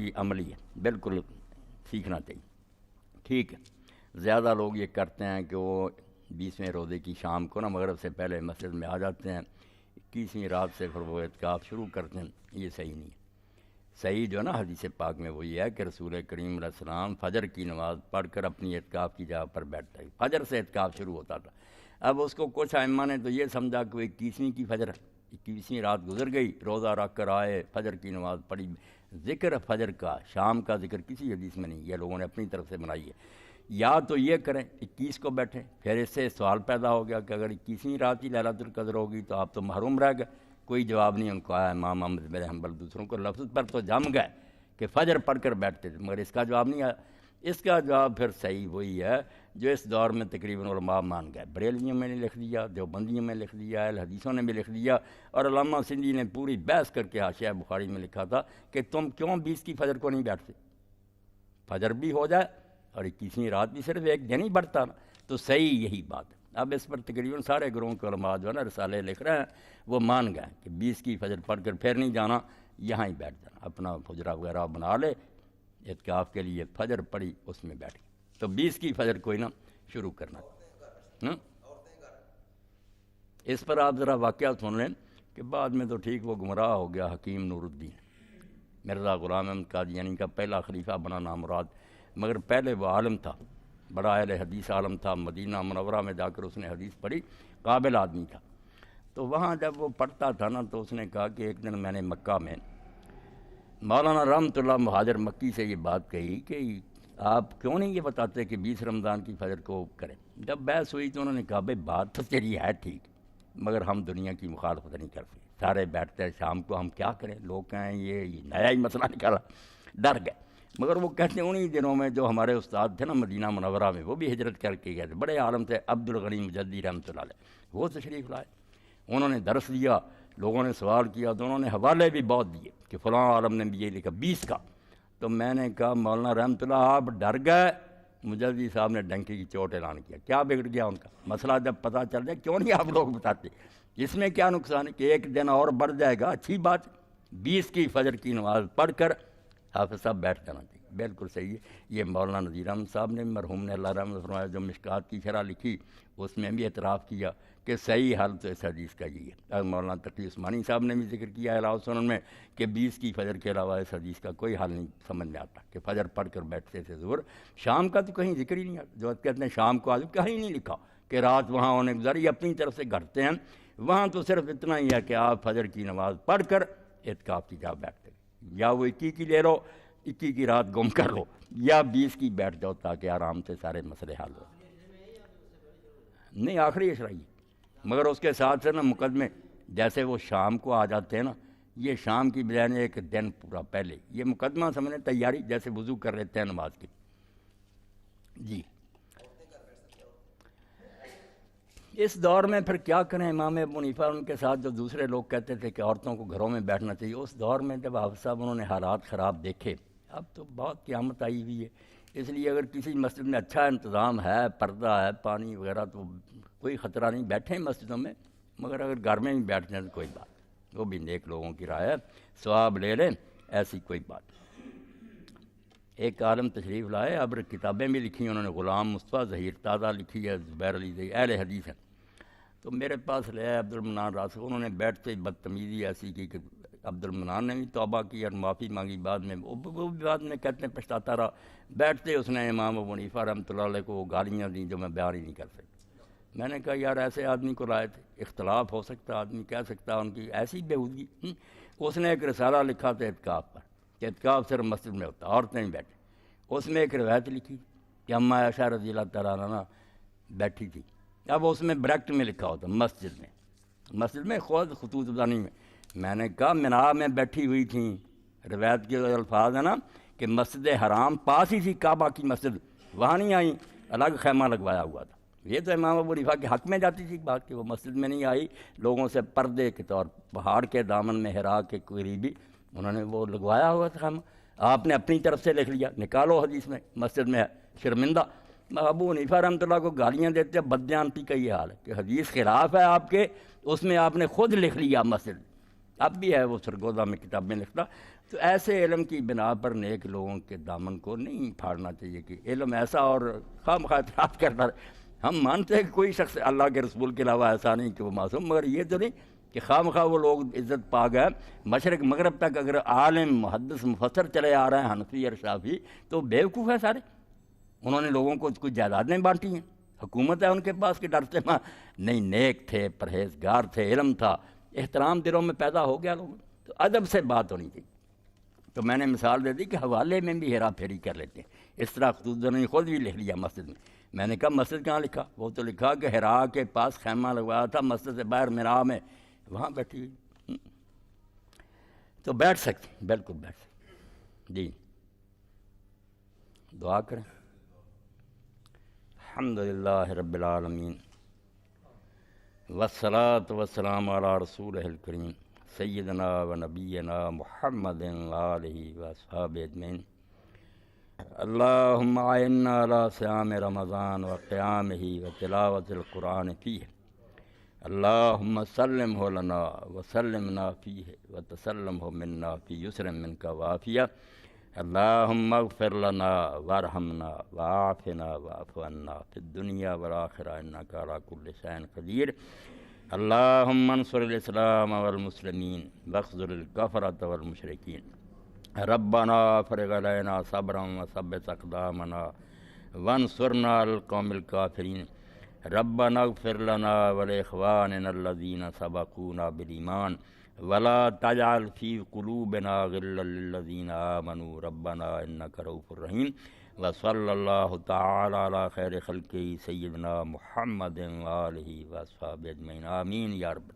بھی عملی ہے، بالکل سیکھنا چاہیے۔ ٹھیک ہے، زیادہ لوگ یہ کرتے ہیں کہ وہ 20ویں روزے کی شام کو نا مغرب سے پہلے مسجد میں آ جاتے ہیں، 21ویں رات سے پھر وہ اعتکاف شروع کرتے ہیں، یہ صحیح نہیں ہے۔ صحیح جو ہے نا حدیث پاک میں وہ یہ ہے کہ رسول کریم علیہ السلام فجر کی نماز پڑھ کر اپنی اعتکاف کی جگہ پر بیٹھتا ہے، فجر سے اعتکاف شروع ہوتا تھا۔ اب اس کو کچھ ائمہ نے تو یہ سمجھا کہ وہ 21ویں کی فجر، 21ویں رات گزر گئی، روزہ رکھ کر آئے، فجر کی نماز پڑھی۔ ذکر فجر کا، شام کا ذکر کسی حدیث میں نہیں، یہ لوگوں نے اپنی طرف سے بنائی ہے۔ یا تو یہ کریں 21 کو بیٹھیں، پھر اس سے سوال پیدا ہو گیا کہ اگر 21ویں رات ہی لیلۃ القدر ہوگی تو آپ تو محروم رہ گئے۔ کوئی جواب نہیں ان کو آیا، امام احمد بن حنبل دوسروں کو لفظ پر تو جم گئے کہ فجر پڑھ کر بیٹھتے تھے، مگر اس کا جواب نہیں آیا۔ اس کا جواب پھر صحیح وہی ہے جو اس دور میں تقریباً علماء مان گئے، بریلویوں میں نے لکھ دیا، دیوبندیوں میں لکھ دیا، اہل حدیثوں نے بھی لکھ دیا، اور علامہ سندھی نے پوری بحث کر کے حاشیہ بخاری میں لکھا تھا کہ تم کیوں 20 کی فجر کو نہیں بیٹھتے، فجر بھی ہو جائے اور 21ویں رات بھی صرف ایک دن ہی بڑھتا نا، تو صحیح یہی بات ہے۔ اب اس پر تقریباً سارے گروہوں کے علماء جو ہے نا رسالے لکھ رہے ہیں، وہ مان گئے کہ 20 کی فجر پڑھ کر پھر نہیں جانا، یہاں ہی بیٹھ جانا، اپنا حجرہ وغیرہ بنا لے، اعتکاف کے لیے فجر پڑھی اس میں بیٹھ گئے، تو 20 کی فجر کوئی نا شروع کرنا۔ اس پر آپ ذرا واقعہ سن لیں کہ بعد میں تو ٹھیک وہ گمراہ ہو گیا، حکیم نور الدین مرزا غلام احمد قادیانی کا پہلا خلیفہ بنا نامراد، مگر پہلے وہ عالم تھا، بڑا اہل حدیث عالم تھا، مدینہ منورہ میں جا کر اس نے حدیث پڑھی، قابل آدمی تھا۔ تو وہاں جب وہ پڑھتا تھا نا تو اس نے کہا کہ ایک دن میں نے مکہ میں مولانا رحمۃ اللہ مہاجر مکی سے یہ بات کہی کہ آپ کیوں نہیں یہ بتاتے کہ 20 رمضان کی فجر کو کریں۔ جب بحث ہوئی تو انہوں نے کہا بھائی بات تو تیری ہے ٹھیک، مگر ہم دنیا کی مخالفت نہیں کرتے، سارے بیٹھتے ہیں شام کو، ہم کیا کریں، لوگ کہیں یہ نیا ہی مسئلہ نکالا، ڈر گئے۔ مگر وہ کہتے ہیں انہی دنوں میں جو ہمارے استاد تھے نا مدینہ منورہ میں، وہ بھی ہجرت کر کے گئے تھے، بڑے عالم تھے، عبد الغنی مجدی رحمۃ اللہ علیہ، وہ تشریف لائے، انہوں نے درس دیا، لوگوں نے سوال کیا تو انہوں نے حوالے بھی بہت دیے کہ فلاں عالم نے بھی یہ لکھا 20 کا۔ تو میں نے کہا مولانا رحمۃ اللہ آپ ڈر گئے، مجدی صاحب نے ڈنکی کی چوٹ اعلان کیا، کیا بگڑ گیا ان کا مسئلہ جب پتہ چل جائے کیوں نہیں آپ لوگ بتاتے، اس میں کیا نقصان ہے کہ ایک دن اور بڑھ جائے گا، اچھی بات، 20 کی فجر کی نماز پڑھ کر حافظ صاحب بیٹھ جانا چاہیے، بالکل صحیح ہے۔ یہ مولانا نذیر احمد صاحب نے مرحوم نے اللہ رحمت فرمایا جو مشکات کی شرح لکھی اس میں بھی اعتراف کیا کہ صحیح حل تو اس حدیث کا یہی ہے۔ اور مولانا تقی عثمانی صاحب نے بھی ذکر کیا اعلیٰ السنن میں کہ 20 کی فجر کے علاوہ اس حدیث کا کوئی حل نہیں سمجھ میں آتا کہ فجر پڑھ کر بیٹھتے تھے ظہر، شام کا تو کہیں ذکر ہی نہیں آتا، جو کہتے ہیں شام کو آج کہیں نہیں لکھا کہ رات وہاں ہونے گزاری، اپنی طرف سے گھٹتے ہیں، وہاں تو صرف اتنا ہی ہے کہ آپ فجر کی نماز پڑھ کر اعتکاف کی جا بیٹھتے، یا وہ 21 کی لے لو، 21 کی رات گم کر لو، یا 20 کی بیٹھ جاؤ تاکہ آرام سے سارے مسئلے حل ہو۔ نہیں آخری اشرائی ہے، مگر اس کے ساتھ سے نا مقدمے جیسے وہ شام کو آ جاتے ہیں نا، یہ شام کی بجائے ایک دن پورا پہلے یہ مقدمہ سمجھیں تیاری، جیسے وضو کر لیتے ہیں نماز کی۔ جی اس دور میں پھر کیا کریں، امام ابو حنیفہ ان کے ساتھ جو دوسرے لوگ کہتے تھے کہ عورتوں کو گھروں میں بیٹھنا چاہیے، اس دور میں جب حافظ صاحب انہوں نے حالات خراب دیکھے، اب تو بہت قیامت آئی ہوئی ہے، اس لیے اگر کسی مسجد میں اچھا انتظام ہے، پردہ ہے، پانی وغیرہ، تو کوئی خطرہ نہیں، بیٹھیں مسجدوں میں، مگر اگر گھر میں بھی بیٹھ جائیں تو کوئی بات، وہ بھی نیک لوگوں کی رائے ہے، ثواب لے لیں، ایسی کوئی بات۔ ایک عالم تشریف لائے، اب کتابیں بھی لکھی انہوں نے، غلام مصطفیٰ ظہیر تازہ لکھی ہے، زبیر علی ظہیر اہل حدیث ہیں، تو میرے پاس لے آئے عبد المنان راسخ، انہوں نے بیٹھتے ہی بدتمیزی ایسی کی کہ عبد المنان نے بھی توبہ کی اور معافی مانگی، بعد میں وہ بھی بعد میں کہتے ہیں پچھتاتا رہا، بیٹھتے اس نے امام ابو حنیفہ رحمۃ اللہ علیہ کو گالیاں دیں جو میں بیان ہی نہیں کر سکتا۔ میں نے کہا یار ایسے آدمی کو لائے تھے، اختلاف ہو سکتا، آدمی کہہ سکتا ان کی ایسی بےہودگی۔ اس نے ایک رسالہ لکھا تھا اعتکاف پر کہ اعتکاف صرف مسجد میں ہوتا، عورتیں نہیں بیٹھیں، اس میں ایک روایت لکھی کہ اماں عائشہ رضی اللہ تعالیٰ عنہ بیٹھی تھی، اب اس میں بریکٹ میں لکھا ہوتا مسجد میں خود خطوط بدانی میں نے کہا مناب میں بیٹھی ہوئی تھیں، روایت کے الفاظ ہیں نا کہ مسجد حرام پاس ہی تھی، کعبہ کی مسجد، وہاں نہیں آئیں، الگ خیمہ لگوایا ہوا تھا، یہ تو امام ابو حنیفہ کے حق میں جاتی تھی بات کہ وہ مسجد میں نہیں آئی، لوگوں سے پردے کے طور پہاڑ کے دامن میں حرا کے قریبی انہوں نے وہ لگوایا ہوا تھا خیمہ، آپ نے اپنی طرف سے لکھ لیا، نکالو حدیث میں مسجد میں ہے، شرمندہ۔ ابو حنیفہ رحمۃ اللہ کو گالیاں دیتے ہیں، بددیانتی کا یہ حال ہے کہ حدیث خلاف ہے آپ کے، اس میں آپ نے خود لکھ لیا مسجد، اب بھی ہے وہ سرگودا میں کتاب میں لکھتا، تو ایسے علم کی بنا پر نیک لوگوں کے دامن کو نہیں پھاڑنا چاہیے کہ علم ایسا اور خواہ مخواہ اعتراض کرتا رہے۔ ہم مانتے ہیں کہ کوئی شخص اللہ کے رسول کے علاوہ ایسا نہیں کہ وہ معصوم، مگر یہ تو نہیں کہ خواہ مخواہ وہ لوگ عزت پا گئے۔ مشرق مغرب تک اگر عالم محدث مفسر چلے آ رہے ہیں حنفی اور شافعی تو بیوقوف ہے سارے، انہوں نے لوگوں کو کچھ جائیدادیں بانٹی ہیں، حکومت ہے ان کے پاس کہ ڈرتے ماں نہیں، نیک تھے، پرہیزگار تھے، علم تھا، احترام دلوں میں پیدا ہو گیا لوگوں، تو ادب سے بات ہونی چاہیے۔ تو میں نے مثال دے دی کہ حوالے میں بھی ہیرا پھیری کر لیتے ہیں، اس طرح خطوط نے خود بھی لکھ لیا مسجد میں نے کہا مسجد کہاں لکھا؟ وہ تو لکھا کہ ہیرا کے پاس خیمہ لگوایا تھا مسجد سے باہر میرا میں، وہاں بیٹھی ہوئی، تو بیٹھ سکتے، بالکل بیٹھ سکتے۔ جی دعا کریں۔ الحمدللہ رب العالمین والصلاة والسلام علی رسولہ الکریم سیدنا و نبینا محمد آلہ و اصحابہ اجمعین۔ اللہم اعنا علی صیام رمضان و قیامہ و تلاوت القرآن فیہ، اللہم سلمہ لنا و سلمنا فیہ و تسلمہ منا فی یسر منک و عافیہ، اللہم اغفر لنا وارحمنا وعافنا واعف عنا فی الدنیا والآخرہ انک علی کل شیء قدیر، اللہم انصر الاسلام والمسلمین واخذل الکفرۃ والمشرکین، ربنا افرغ علینا صبرا وثبت اقدامنا وانصرنا علی القوم الکافرین، ربنا اغفر لنا ولاخواننا الذین سبقونا بالایمان ولا تجعل فی قلوبنا غلا للذین آمنوا ربنا انک رؤوف رحیم، وصلی اللہ تعالی علی خیر خلقہ سیدنا محمد آلہ واصحابہ اجمعین، آمین یا رب۔